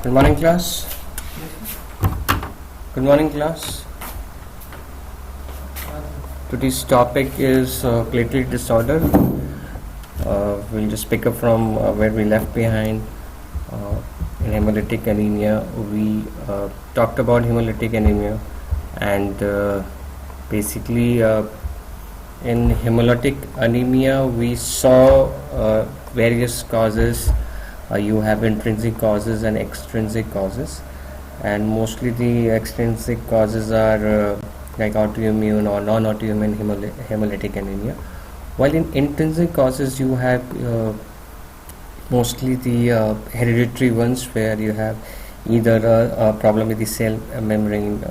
Good morning, class. Good morning, class. Today's topic is platelet disorder. We'll just pick up from where we left behind. In hemolytic anemia, we talked about hemolytic anemia, and basically in hemolytic anemia we saw various causes. You have intrinsic causes and extrinsic causes, and mostly the extrinsic causes are like autoimmune or non-autoimmune hemolytic anemia, while in intrinsic causes you have mostly the hereditary ones, where you have either a problem with the cell membrane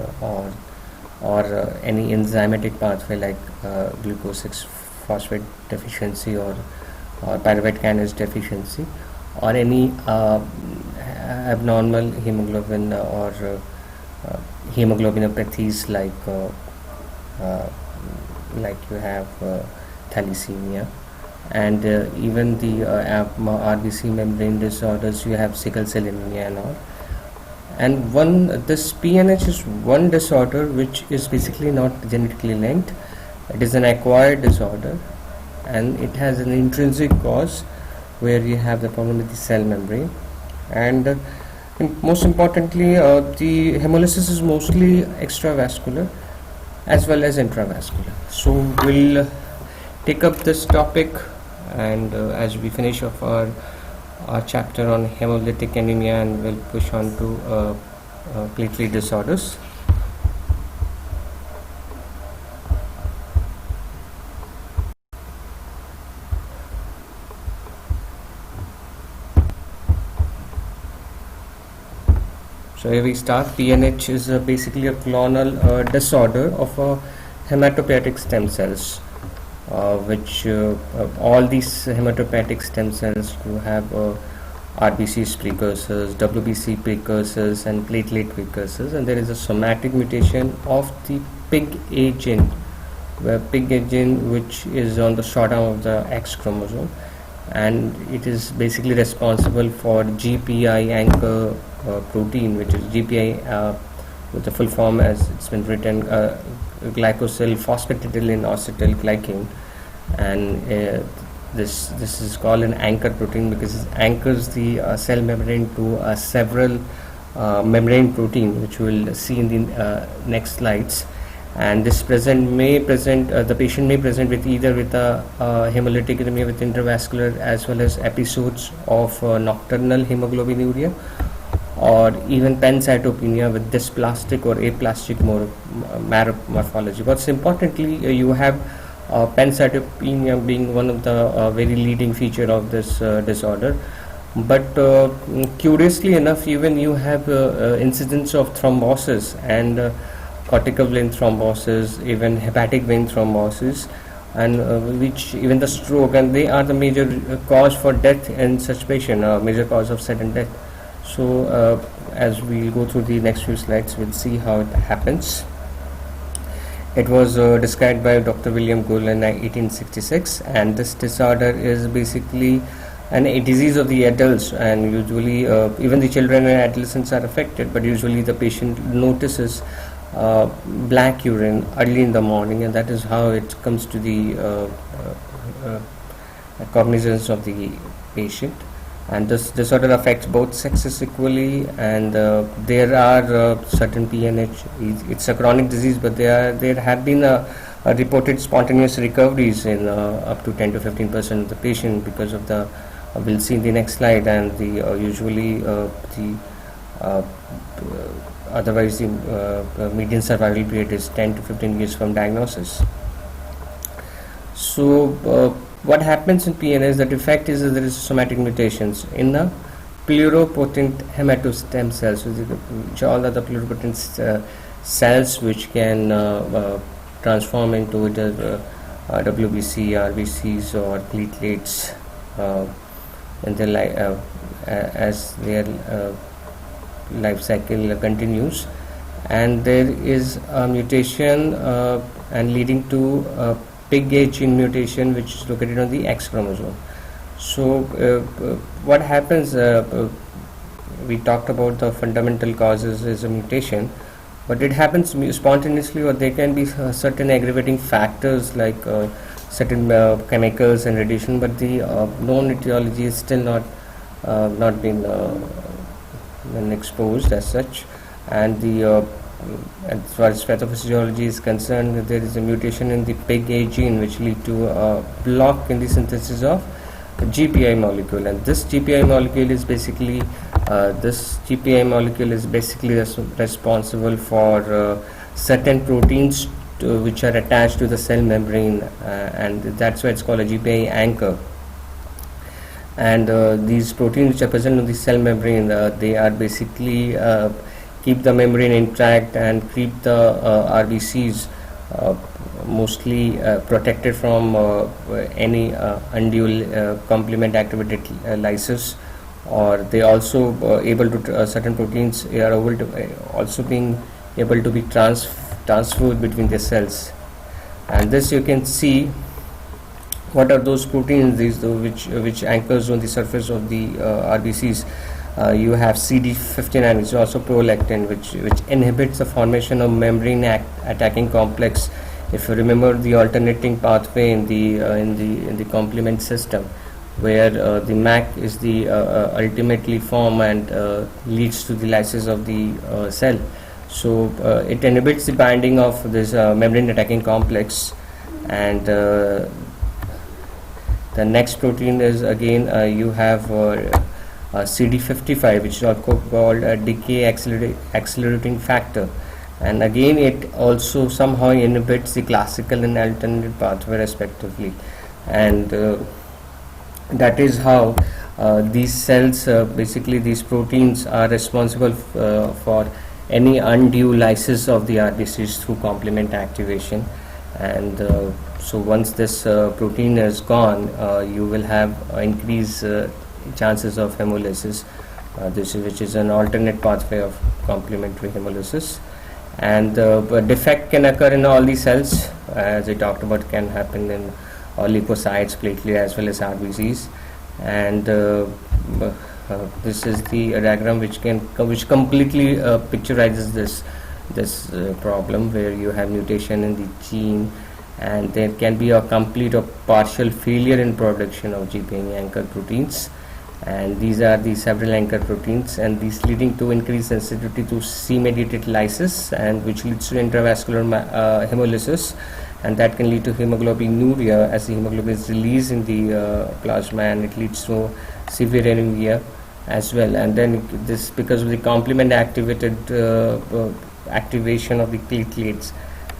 or any enzymatic pathway like glucose 6-phosphate deficiency or pyruvate kinase deficiency, or any abnormal hemoglobin or hemoglobinopathies like you have thalassemia, and even the RBC membrane disorders. You have sickle cell anemia and all. And this PNH is one disorder which is basically not genetically linked. It is an acquired disorder, and it has an intrinsic cause where you have the problem with the cell membrane, and most importantly the hemolysis is mostly extravascular as well as intravascular. So we'll take up this topic, and as we finish off our chapter on hemolytic anemia, and we'll push on to platelet disorders. So here we start. PNH is basically a clonal disorder of hematopoietic stem cells, which all these hematopoietic stem cells do have RBCs precursors, WBC precursors, and platelet precursors, and there is a somatic mutation of the PIG-A gene, where PIG-A gene, which is on the short arm of the X chromosome, and it is basically responsible for GPI anchor protein, which is GPI with the full form as it's been written, glycosyl phosphatidylenoacetyl glycan, and this is called an anchor protein because it anchors the cell membrane to several membrane protein, which we'll see in the next slides. And this the patient may present with either with a hemolytic anemia with intravascular as well as episodes of nocturnal hemoglobinuria, or even pancytopenia with dysplastic or aplastic morphology. What's importantly, you have pancytopenia being one of the very leading feature of this disorder, but curiously enough, even you have incidence of thrombosis and cortical vein thrombosis, even hepatic vein thrombosis, and which even the stroke, and they are the major cause for death in such patient, major cause of sudden death. So as we go through the next few slides, we'll see how it happens. It was described by Dr. William Gould in 1866, and this disorder is basically a disease of the adults, and usually even the children and adolescents are affected, but usually the patient notices black urine early in the morning, and that is how it comes to the cognizance of the patient. And this disorder affects both sexes equally, and there are certain PNH. It's a chronic disease, but there have been reported spontaneous recoveries in up to 10 to 15% of the patient because of the. We'll see in the next slide, and the usually the otherwise the median survival period is 10 to 15 years from diagnosis. So what happens in PNH, the defect is that there is somatic mutations in the pluripotent hematostem cells, which all are the pluripotent cells which can transform into either WBC, RBCs, or platelets in their as their life cycle continues, and there is a mutation and leading to PIG-A gene mutation, which is located on the X chromosome. So what happens we talked about the fundamental causes is a mutation, but it happens spontaneously, or there can be certain aggravating factors like certain chemicals and radiation, but the known etiology is still not been exposed as such. And as far as pathophysiology is concerned, there is a mutation in the PIG-A gene which lead to a block in the synthesis of GPI molecule, and this GPI molecule is basically responsible for certain proteins which are attached to the cell membrane, and that's why it's called a GPI anchor. And these proteins which are present on the cell membrane, they are basically keep the membrane intact and keep the RBCs mostly protected from any undue complement activated lysis, or they also able to certain proteins are able to also being able to be transferred between the cells. And this you can see what are those proteins, which anchors on the surface of the RBCs. You have CD59, which is also prolactin, which inhibits the formation of membrane attacking complex. If you remember the alternating pathway in the complement system, where the MAC is the ultimately form and leads to the lysis of the cell. So it inhibits the binding of this membrane attacking complex. And the next protein is again you have CD55, which is also called a decay accelerating factor, and again it also somehow inhibits the classical and alternate pathway respectively. And that is how these cells, basically these proteins, are responsible for any undue lysis of the RBCs through complement activation. And so once this protein is gone, you will have increased chances of hemolysis, which is an alternate pathway of complementary hemolysis. And defect can occur in all these cells, as I talked about, can happen in all leukocytes, platelets, as well as RBCs. And this is the diagram which completely picturizes this problem, where you have mutation in the gene, and there can be a complete or partial failure in production of GPI anchor proteins. And these are the several anchor proteins, and these leading to increased sensitivity to C-mediated lysis, and which leads to intravascular hemolysis, and that can lead to hemoglobinuria, as the hemoglobin is released in the plasma, and it leads to severe anemia as well. And then this, because of the complement activated activation of the platelets,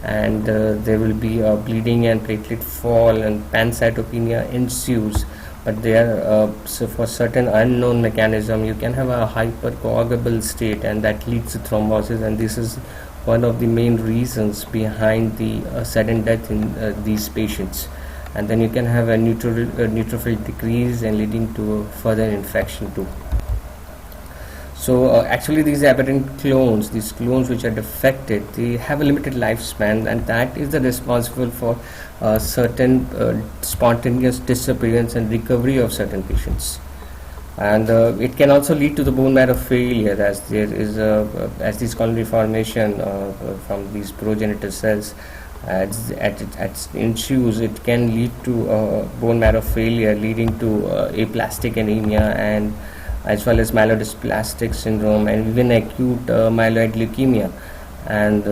and there will be bleeding and platelet fall, and pancytopenia ensues. But there, so for certain unknown mechanism, you can have a hypercoagulable state, and that leads to thrombosis, and this is one of the main reasons behind the sudden death in these patients. And then you can have a neutrophil decrease, and leading to further infection too. So actually these aberrant clones, these clones which are defected, they have a limited lifespan, and that is the responsible for certain spontaneous disappearance and recovery of certain patients. And it can also lead to the bone marrow failure, as there is as this colony formation from these progenitor cells ensues, it can lead to bone marrow failure, leading to aplastic anemia, and as well as myelodysplastic syndrome, and even acute myeloid leukemia. And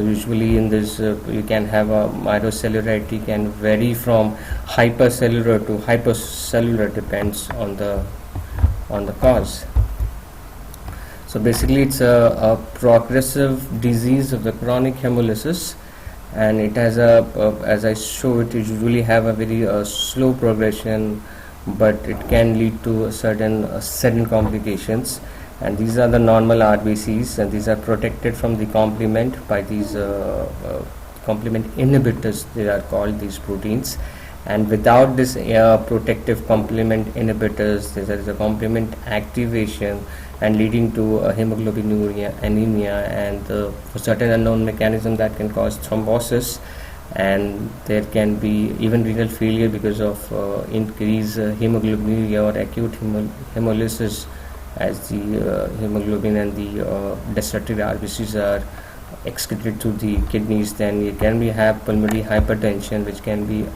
usually in this you can have a myelocellularity can vary from hypercellular to hypocellular, depends on the cause. So basically it's a progressive disease of the chronic hemolysis, and it has as I showed, it usually have a very slow progression, but it can lead to certain sudden complications. And these are the normal RBCs, and these are protected from the complement by these complement inhibitors, they are called, these proteins. And without this protective complement inhibitors, there is a complement activation, and leading to hemoglobinuria, anemia, and for certain unknown mechanism that can cause thrombosis. And there can be even renal failure because of increased hemoglobinuria or acute hemolysis, as the hemoglobin and the destructive RBCs are excreted through the kidneys. Then you can have pulmonary hypertension, which can be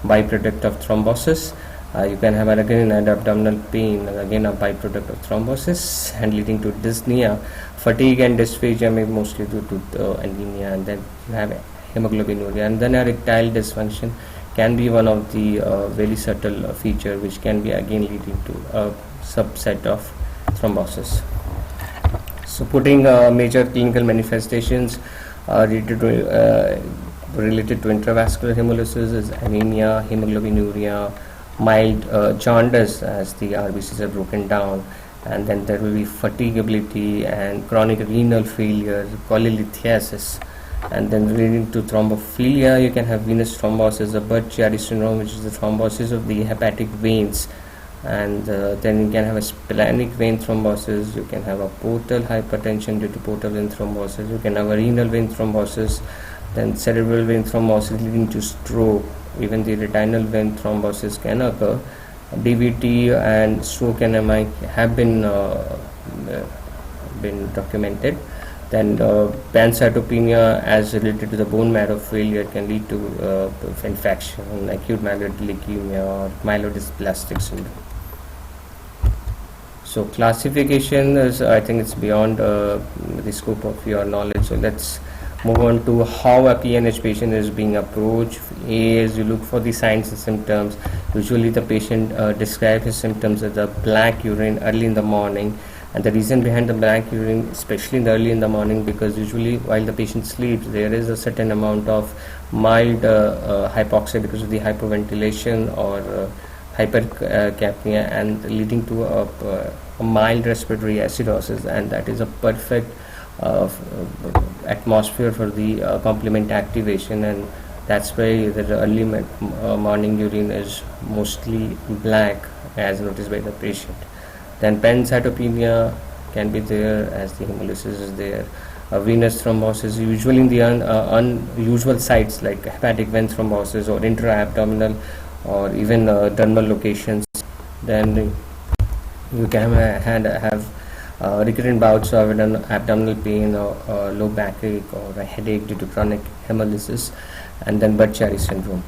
byproduct of thrombosis. You can have again an abdominal pain, again a byproduct of thrombosis, and leading to dyspnea. Fatigue and dysphagia may mostly due to anemia, and then you have hemoglobinuria, and then erectile dysfunction can be one of the very subtle feature, which can be again leading to a subset of thrombosis. So putting major clinical manifestations related to intravascular hemolysis is anemia, hemoglobinuria, mild jaundice as the RBCs are broken down, and then there will be fatigability and chronic renal failure, cholelithiasis, and then leading to thrombophilia. You can have venous thrombosis, a Budd-Chiari syndrome, which is the thrombosis of the hepatic veins, and then you can have a splenic vein thrombosis. You can have a portal hypertension due to portal vein thrombosis. You can have a renal vein thrombosis, then cerebral vein thrombosis leading to stroke. Even the retinal vein thrombosis can occur. DVT and stroke and MI have been documented. Then pancytopenia as related to the bone marrow failure can lead to infection, acute myeloid leukemia, or myelodysplastic syndrome. So classification is, I think it's beyond the scope of your knowledge. So let's move on to how a PNH patient is being approached. A is you look for the signs and symptoms. Usually the patient describes his symptoms as a black urine early in the morning, and the reason behind the black urine, especially in the early in the morning, because usually while the patient sleeps there is a certain amount of mild hypoxia because of the hyperventilation or hypercapnia, and leading to a mild respiratory acidosis, and that is a perfect atmosphere for the complement activation, and that's why the early morning urine is mostly black as noticed by the patient. Then pancytopenia can be there as the hemolysis is there. Venous thrombosis usually in the unusual sites like hepatic vein thrombosis or intra-abdominal or even dermal locations. Then you can have recurrent bouts of abdominal pain or low backache or a headache due to chronic hemolysis, and then Budd-Chiari syndrome.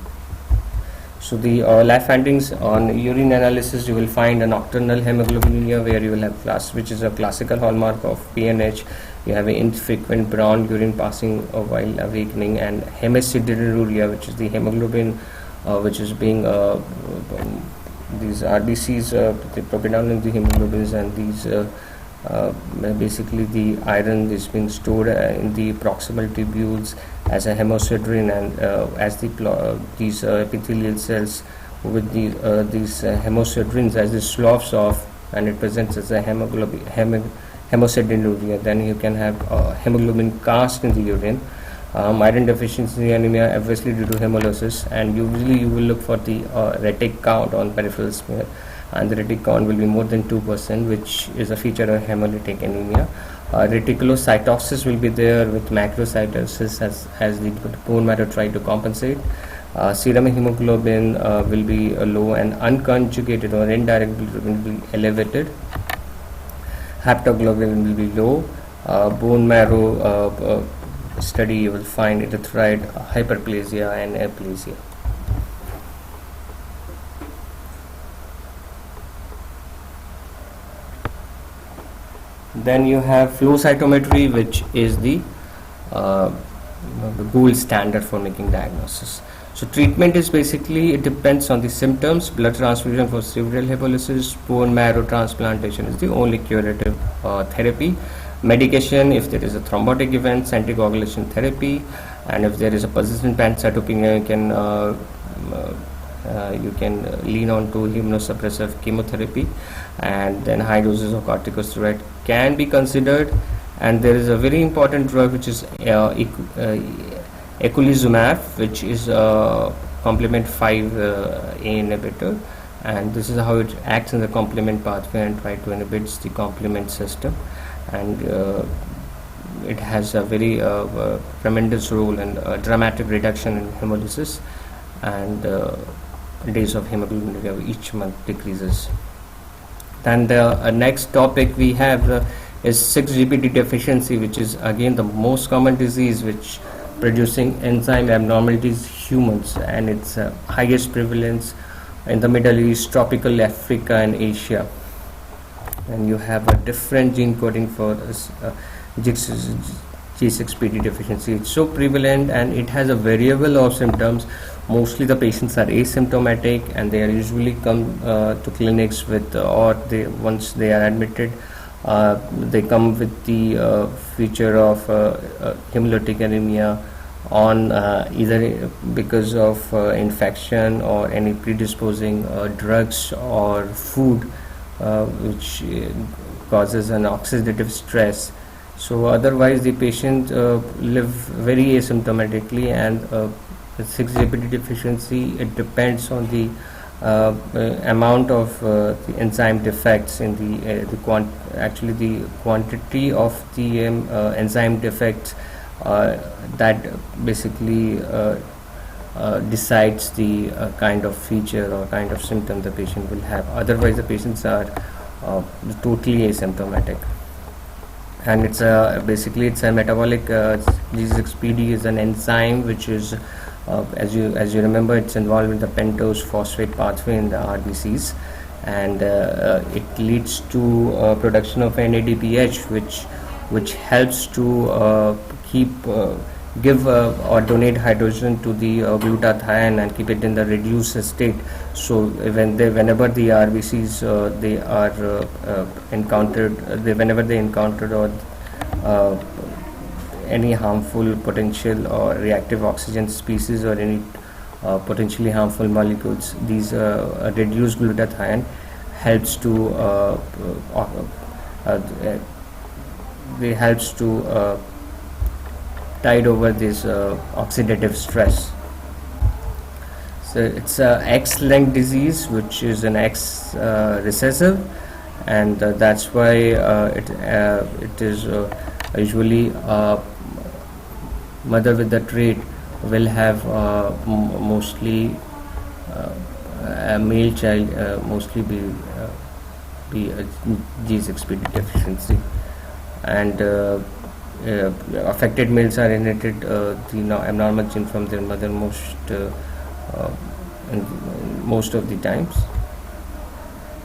So the lab findings on urine analysis, you will find a nocturnal hemoglobinuria where you will have which is a classical hallmark of PNH. You have an infrequent brown urine passing while awakening, and hemosideruria, which is the hemoglobin which is being these RBCs they broken down into hemoglobins, and these basically the iron is being stored in the proximal tubules as a hemosiderin, and as these epithelial cells with these hemosiderins as it sloughs off, and it presents as a hemosideruria. Then you can have hemoglobin cast in the urine. Iron deficiency anemia obviously due to hemolysis, and usually you will look for the retic count on peripheral smear, and the retic count will be more than 2%, which is a feature of hemolytic anemia. Reticulocytosis will be there with macrocytosis as the bone marrow try to compensate. Serum hemoglobin will be low, and unconjugated or indirect bilirubin will be elevated. Haptoglobin will be low. Bone marrow study, you will find erythroid hyperplasia and aplasia. Then you have flow cytometry, which is the gold standard for making diagnosis. So treatment is basically, it depends on the symptoms. Blood transfusion for severe hemolysis, bone marrow transplantation is the only curative therapy. Medication, if there is a thrombotic event, anticoagulation therapy, and if there is a persistent pancytopenia, you can lean on to immunosuppressive chemotherapy, and then high doses of corticosteroid can be considered. And there is a very important drug which is eculizumab, which is a complement 5A inhibitor, and this is how it acts in the complement pathway and try to inhibit the complement system, and it has a very tremendous role in dramatic reduction in hemolysis, and days of hemoglobin each month decreases. And the next topic we have is 6-GPD deficiency, which is again the most common disease which producing enzyme abnormalities humans, and it's highest prevalence in the Middle East, tropical Africa and Asia. And you have a different gene coding for this G6PD deficiency. It's so prevalent and it has a variable of symptoms. Mostly the patients are asymptomatic and they are usually come to clinics with or they once they are admitted they come with the feature of hemolytic anemia on either because of infection or any predisposing drugs or food which causes an oxidative stress. So otherwise the patient live very asymptomatically, and 6-GPD deficiency, it depends on the amount of the enzyme defects in actually the quantity of the enzyme defects that basically decides the kind of feature or kind of symptom the patient will have. Otherwise the patients are totally asymptomatic. And it's basically it's a metabolic G6PD is an enzyme which is as you remember, it's involved in the pentose phosphate pathway in the RBCs, and it leads to production of NADPH, which helps to give or donate hydrogen to the glutathione and keep it in the reduced state. So whenever the RBCs they are encountered, whenever they encountered or any harmful potential or reactive oxygen species or any potentially harmful molecules, these reduced glutathione helps to tide over this oxidative stress. So it's a X-linked disease, which is an X recessive, and that's why it is usually mother with the trait will have mostly a male child mostly be a G6PD deficiency, and affected males are inherited the abnormal gene from their mother most of the times.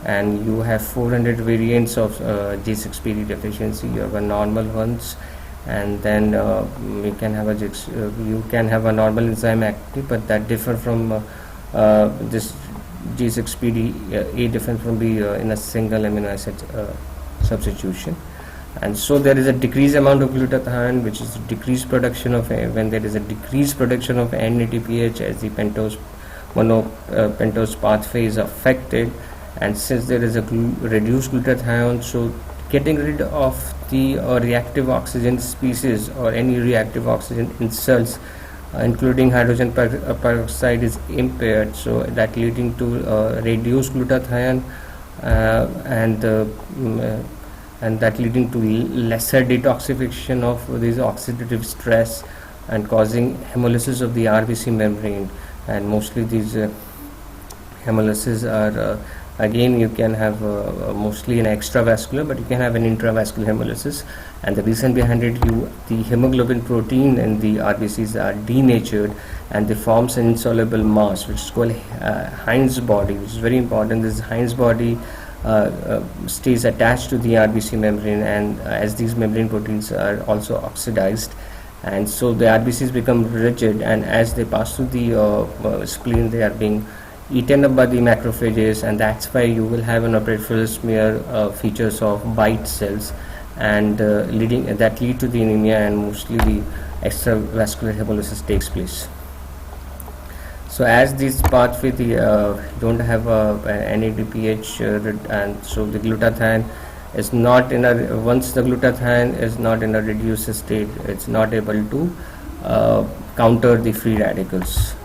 And you have 400 variants of G6PD deficiency. You have a normal ones, and then you can have a normal enzyme activity, but that differ from this G6PD A different from B in a single amino acid substitution. And so there is a decreased amount of glutathione, which is decreased production of when there is a decreased production of NADPH as the pentose pathway is affected. And since there is a reduced glutathione, so getting rid of the reactive oxygen species or any reactive oxygen insults, including hydrogen peroxide, is impaired. So that leading to reduced glutathione and that leading to lesser detoxification of this oxidative stress and causing hemolysis of the RBC membrane. And mostly these hemolysis are again you can have mostly an extravascular, but you can have an intravascular hemolysis. And the reason behind it, the hemoglobin protein in the RBCs are denatured and they forms an insoluble mass which is called Heinz body, which is very important. This Heinz body stays attached to the RBC membrane, and as these membrane proteins are also oxidized, and so the RBCs become rigid, and as they pass through the spleen, they are being eaten up by the macrophages, and that's why you will have an peripheral smear features of bite cells, and lead to the anemia, and mostly the extravascular hemolysis takes place. So as this pathway don't have NADPH and so the glutathione is not once the glutathione is not in a reduced state, it's not able to counter the free radicals.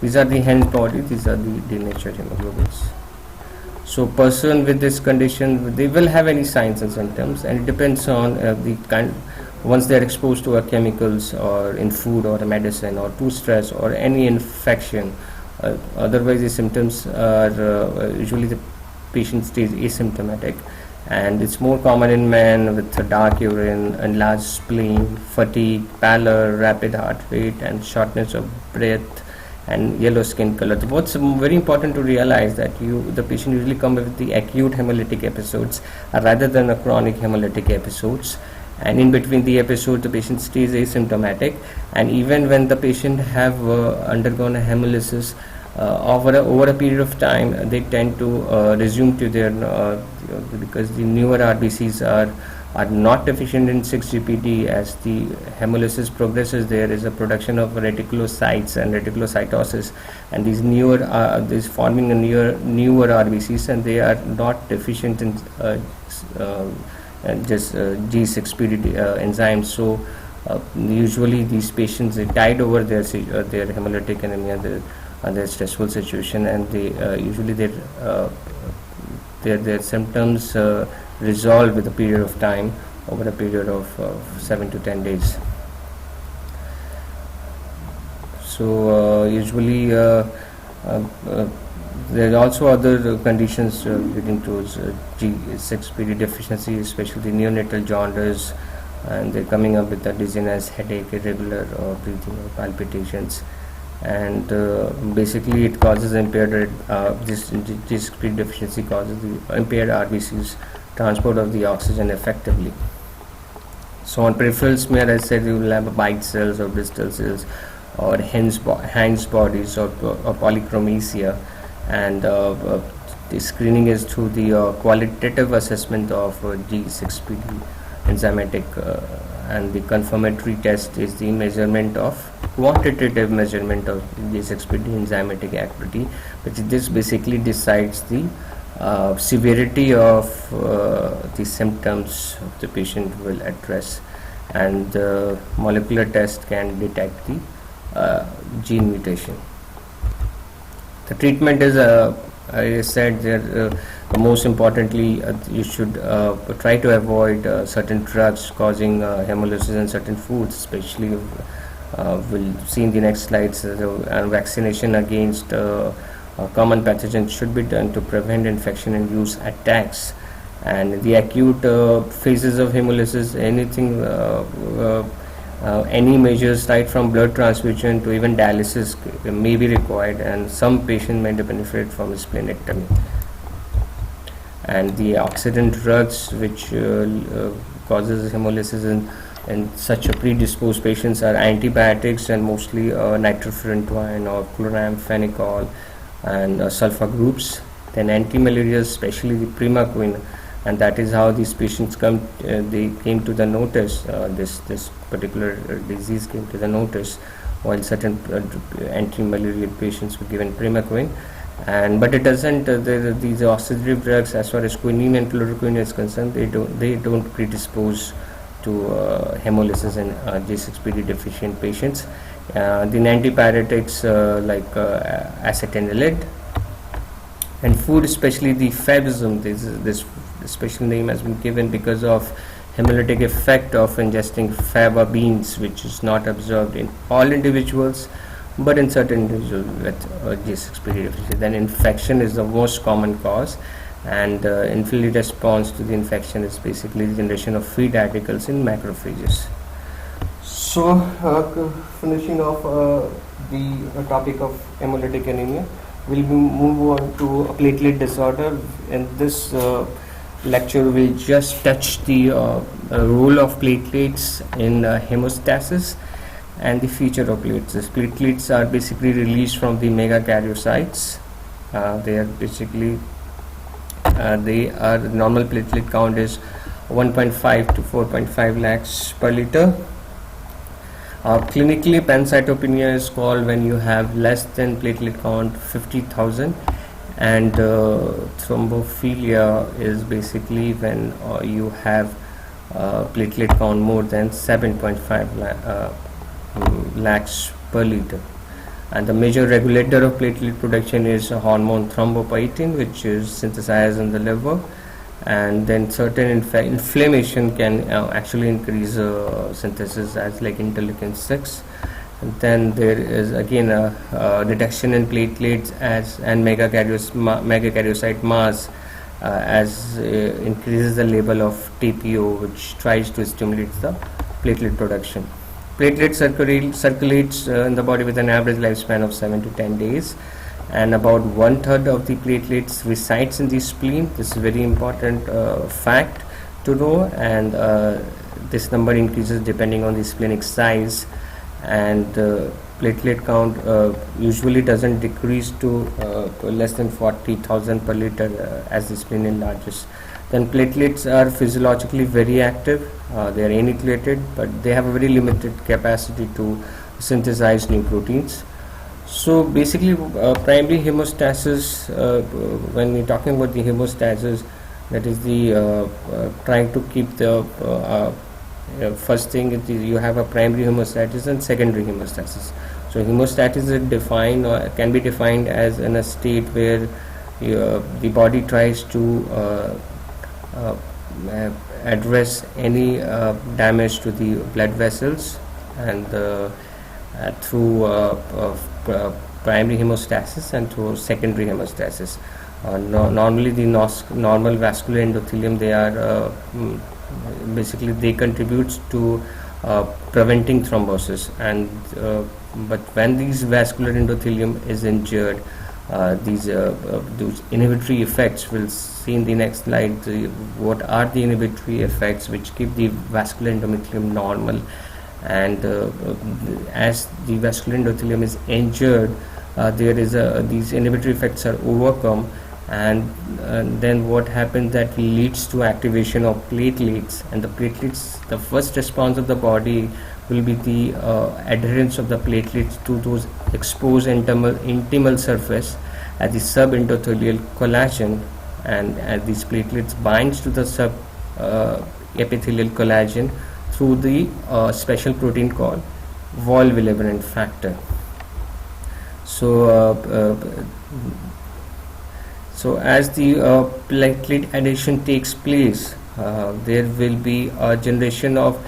These are the Heinz body, these are the denatured hemoglobins. So person with this condition, they will have any signs and symptoms, and it depends on the kind. Once they are exposed to chemicals or in food or a medicine or to stress or any infection, otherwise the symptoms are usually the patient stays asymptomatic, and it's more common in men with a dark urine, enlarged spleen, fatigue, pallor, rapid heart rate, and shortness of breath, and yellow skin color. What's very important to realize that the patient usually come with the acute hemolytic episodes rather than a chronic hemolytic episodes, and in between the episode the patient stays asymptomatic, and even when the patient have undergone a hemolysis over a period of time, they tend to resume to their because the newer RBCs are not deficient in 6-GPD. As the hemolysis progresses, there is a production of reticulocytes and reticulocytosis, and these forming a newer RBCs, and they are not deficient in just G6PD enzymes. So usually these patients, they tide over their hemolytic anemia, their stressful situation, and they usually their symptoms resolve with a period of time, over a period of 7 to 10 days. So usually there are also other conditions leading to G6PD deficiency, especially neonatal jaundice, and they're coming up with a dizziness, headache, irregular breathing or palpitations, and basically it causes impaired this G6PD deficiency causes the impaired RBCs transport of the oxygen effectively. So on peripheral smear, I said, you will have bite cells or Bristol cells or Heinz bodies or polychromesia, and the screening is through the qualitative assessment of G6PD enzymatic, and the confirmatory test is the quantitative measurement of G6PD enzymatic activity, which this basically decides the severity of the symptoms the patient will address, and the molecular test can detect the gene mutation. The treatment is, I said, most importantly, you should try to avoid certain drugs causing hemolysis and certain foods, especially we'll see in the next slides. Vaccination against common pathogens should be done to prevent infection and use attacks. And the acute phases of hemolysis, any measures right from blood transfusion to even dialysis may be required, and some patients may benefit from splenectomy. And the oxidant drugs which causes hemolysis in such a predisposed patients are antibiotics, and mostly nitrofurantoin or chloramphenicol and sulfa groups. Then anti-malarials, especially the primaquine, and that is how these patients they came to the notice. This particular disease came to the notice while certain anti-malarial patients were given primaquine, but it doesn't. These oxidative drugs, as far as quinine and chloroquine is concerned, they don't predispose to hemolysis in G6PD deficient patients. The antipyretics like acetanilide, and food, especially the fabism, this special name has been given because of hemolytic effect of ingesting faba beans, which is not observed in all individuals, but in certain individuals with G6PD deficiency. Then infection is the most common cause, and inflammatory response to the infection is basically the generation of free radicals in macrophages. So finishing off the topic of hemolytic anemia, we'll move on to a platelet disorder. In this lecture, we'll just touch the role of platelets in hemostasis and the feature of platelets. Platelets are basically released from the megakaryocytes. They are basically the normal platelet count is 1.5 to 4.5 lakhs per liter. Clinically, pancytopenia is called when you have less than platelet count 50,000, and thrombophilia is basically when you have platelet count more than 7.5 lakhs per liter. And the major regulator of platelet production is a hormone thrombopoietin, which is synthesized in the liver, and then certain inflammation can actually increase synthesis, as like interleukin 6. And then there is again a reduction in platelets and megakaryocyte mass, as increases the level of TPO, which tries to stimulate the platelet production. Platelet circulates in the body with an average lifespan of 7 to 10 days, and about 1/3 of the platelets resides in the spleen. This is a very important fact to know, and this number increases depending on the splenic size, and platelet count usually doesn't decrease to less than 40,000 per liter as the spleen enlarges. Then platelets are physiologically very active. They are enucleated, but they have a very limited capacity to synthesize new proteins. So basically, primary hemostasis, when we're talking about the hemostasis, that is the trying to keep the first thing is you have a primary hemostasis and secondary hemostasis. So hemostasis is defined or can be defined as in a state where the body tries to address any damage to the blood vessels, and through primary hemostasis and through secondary hemostasis. Normally the normal vascular endothelium, they are basically they contribute to preventing thrombosis, and but when these vascular endothelium is injured, those inhibitory effects, we'll see in the next slide what are the inhibitory effects which keep the vascular endothelium normal, and as the vascular endothelium is injured, there is these inhibitory effects are overcome, and then what happens, that leads to activation of platelets, and the platelets, the first response of the body will be the adherence of the platelets to those exposed intimal surface at the subendothelial collagen, and these platelets binds to the sub epithelial collagen through the special protein called Volv-11 factor. So as the platelet addition takes place, there will be a generation of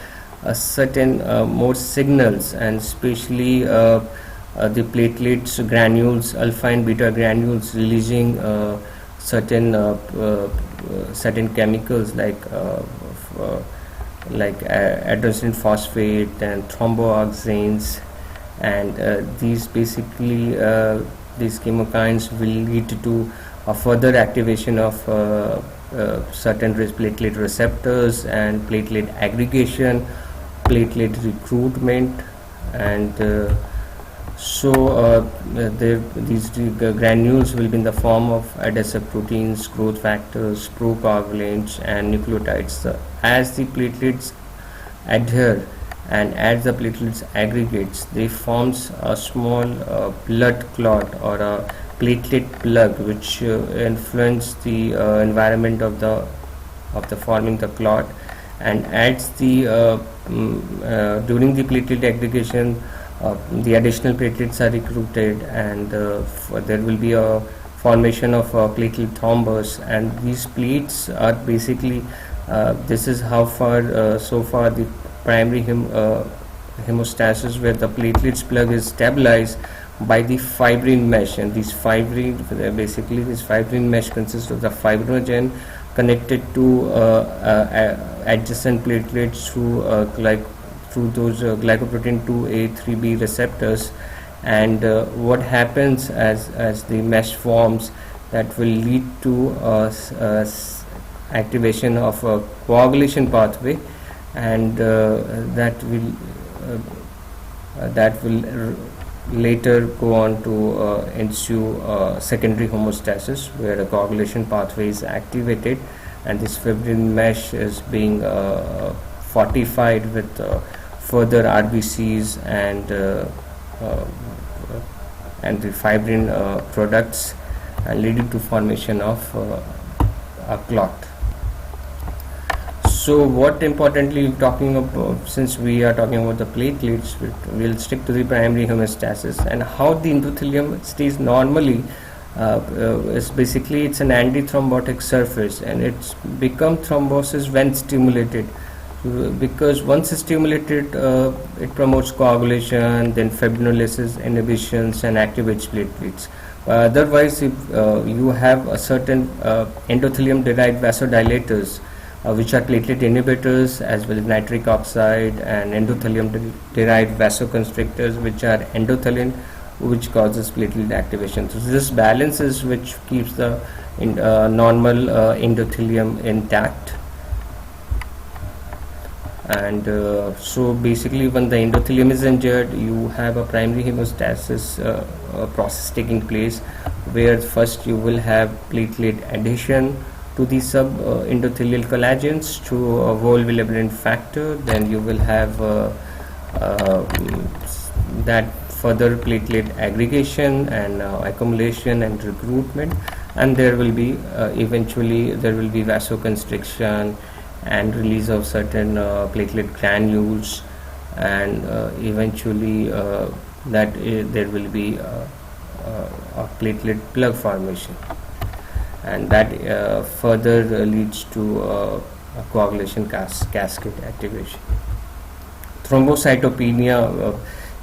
certain more signals, and especially the platelets granules, alpha and beta granules, releasing certain chemicals like adenosine phosphate and thromboxanes, and these basically these chemokines will lead to a further activation of certain platelet receptors and platelet aggregation, platelet recruitment, and these granules will be in the form of adhesive proteins, growth factors, procoagulants, and nucleotides. As the platelets adhere and as the platelets aggregates, they forms a small blood clot or a platelet plug, which influence the environment of the forming the clot, and adds the during the platelet aggregation, the additional platelets are recruited, and there will be a formation of platelet thrombus, and these plates are basically this is how far so far the primary hemostasis, where the platelets plug is stabilized by the fibrin mesh, and these fibrin mesh consists of the fibrinogen connected to adjacent platelets through those glycoprotein 2A 3B receptors, and what happens as the mesh forms, that will lead to activation of a coagulation pathway, and that will later go on to ensue secondary hemostasis, where a coagulation pathway is activated, and this fibrin mesh is being fortified with further RBCs and the fibrin products, leading to formation of a clot. So what importantly talking about, since we are talking about the platelets, we'll stick to the primary hemostasis, and how the endothelium stays normally is basically it's an antithrombotic surface, and it's become thrombosis when stimulated, because once stimulated it promotes coagulation, then fibrinolysis inhibitions, and activates platelets. Otherwise, if you have a certain endothelium derived vasodilators, which are platelet inhibitors, as well as nitric oxide, and endothelium derived vasoconstrictors, which are endothelin, which causes platelet activation. So this balance is which keeps the normal endothelium intact. And so basically, when the endothelium is injured, you have a primary hemostasis process taking place, where first you will have platelet addition to the sub endothelial collagens through a Wolff-Willebrand factor. Then you will have that further platelet aggregation and accumulation and recruitment, and there will be eventually there will be vasoconstriction and release of certain platelet granules, and eventually there will be a platelet plug formation, and that further leads to a coagulation cascade activation. Thrombocytopenia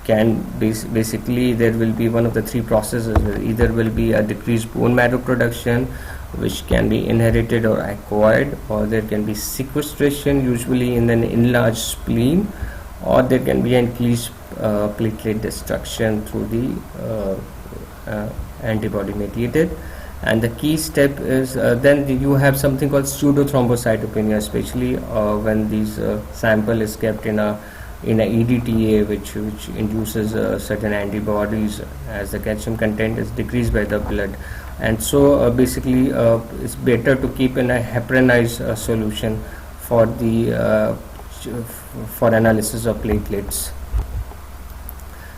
can basically there will be one of the three processes. Either will be a decreased bone marrow production, which can be inherited or acquired, or there can be sequestration, usually in an enlarged spleen, or there can be increased platelet destruction through the antibody mediated. And the key step is then you have something called pseudothrombocytopenia, especially when these sample is kept in a EDTA, which induces certain antibodies, as the calcium content is decreased by the blood. And so basically it's better to keep in a heparinized solution for the for analysis of platelets.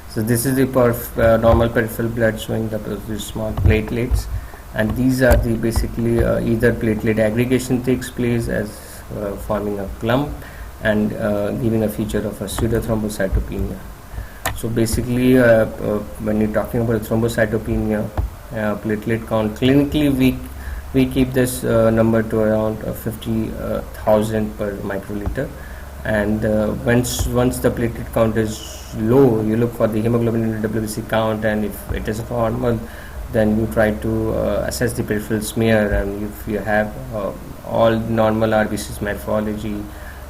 So this is the normal peripheral blood showing the small platelets, and these are the basically either platelet aggregation takes place as forming a clump and giving a feature of a pseudothrombocytopenia. So basically when you're talking about thrombocytopenia, platelet count, clinically we keep this number to around 50,000 per microliter, and once the platelet count is low, you look for the hemoglobin and WBC count, and if it is normal, then you try to assess the peripheral smear, and if you have all normal RBCs morphology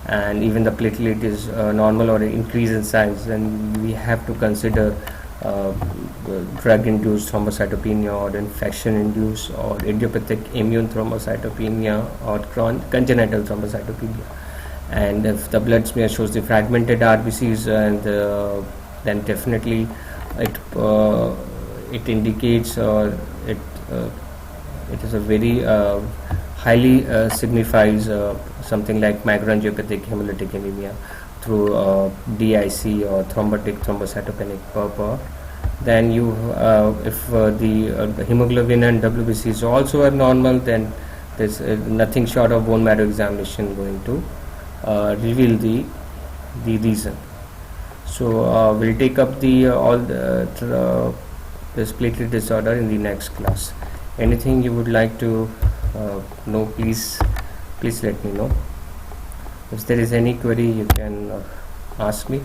and even the platelet is normal or increase in size, then we have to consider drug-induced thrombocytopenia or infection-induced or idiopathic immune thrombocytopenia or congenital thrombocytopenia. And if the blood smear shows the fragmented RBCs, and then definitely it indicates, or it is a very highly signifies something like microangiopathic hemolytic anemia through DIC or thrombotic thrombocytopenic purpura. Then you if the hemoglobin and WBCs also are normal, then there's nothing short of bone marrow examination going to reveal the reason. So we'll take up the all this platelet disorder in the next class. Anything you would like to know, please let me know. If there is any query, you can ask me.